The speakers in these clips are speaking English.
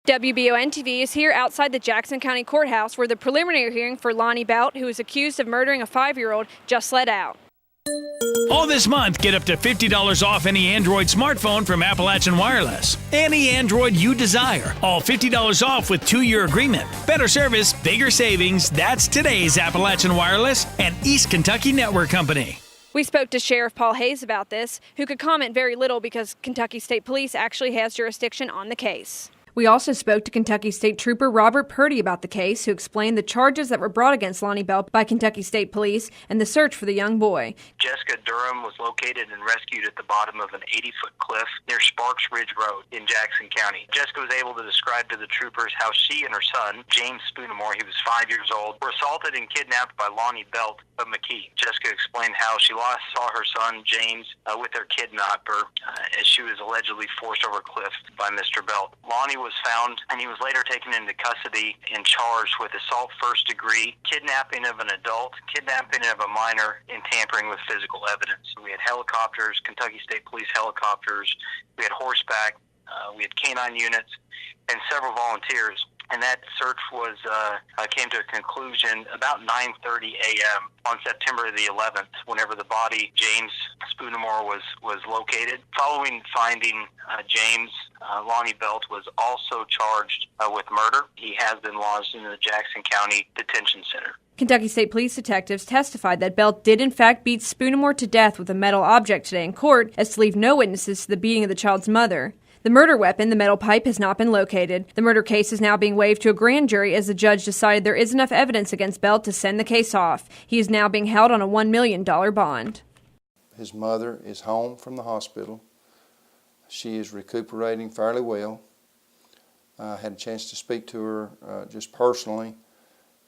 WBON TV is here outside the Jackson County Courthouse where the preliminary hearing for Lonnie Belt, who is accused of murdering a 5-year-old, just let out. All this month, get up to $50 off any Android smartphone from Appalachian Wireless. Any Android you desire. All $50 off with 2-year agreement. Better service, bigger savings. That's today's Appalachian Wireless and East Kentucky Network Company. We spoke to Sheriff Paul Hayes about this, who could comment very little because Kentucky State Police actually has jurisdiction on the case. We also spoke to Kentucky State Trooper Robert Purdy about the case, who explained the charges that were brought against Lonnie Belt by Kentucky State Police and the search for the young boy. Jessica Durham was located and rescued at the bottom of an 80-foot cliff near Sparks Ridge Road in Jackson County. Jessica was able to describe to the troopers how she and her son, James Spoonamore, he was 5 years old, were assaulted and kidnapped by Lonnie Belt of McKee. Jessica explained how she last saw her son, James, with their kidnapper as she was allegedly forced over a cliff by Mr. Belt. Lonnie was found, and he was later taken into custody and charged with assault first degree, kidnapping of an adult, kidnapping of a minor, and tampering with physical evidence. We had helicopters, Kentucky State Police helicopters, we had horseback, we had canine units, and several volunteers. And that search was came to a conclusion about 9:30 a.m. on September the 11th, whenever the body, James Spoonamore, was located. Following finding James, Lonnie Belt was also charged with murder. He has been lodged in the Jackson County Detention Center. Kentucky State Police detectives testified that Belt did in fact beat Spoonamore to death with a metal object today in court, as to leave no witnesses to the beating of the child's mother. The murder weapon, the metal pipe, has not been located. The murder case is now being waived to a grand jury as the judge decided there is enough evidence against Belt to send the case off. He is now being held on a $1 million bond. His mother is home from the hospital. She is recuperating fairly well. I had a chance to speak to her just personally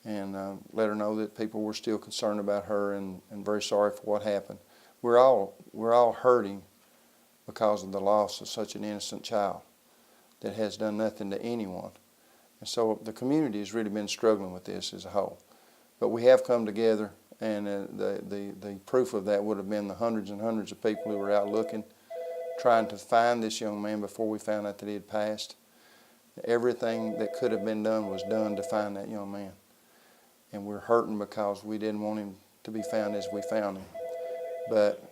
and let her know that people were still concerned about her and very sorry for what happened. We're all hurting because of the loss of such an innocent child that has done nothing to anyone. And so the community has really been struggling with this as a whole. But we have come together, and the proof of that would have been the hundreds and hundreds of people who were out looking, trying to find this young man before we found out that he had passed. Everything that could have been done was done to find that young man. And we're hurting because we didn't want him to be found as we found him. But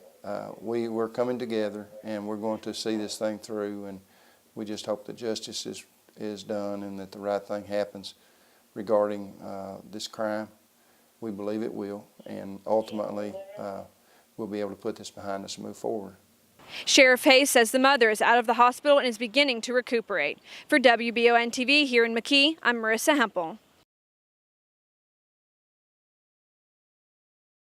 we're coming together, and we're going to see this thing through, and we just hope that justice is done and that the right thing happens regarding this crime. We believe it will, and ultimately we'll be able to put this behind us and move forward. Sheriff Hayes says the mother is out of the hospital and is beginning to recuperate. For WBON TV here in McKee, I'm Marissa Hempel.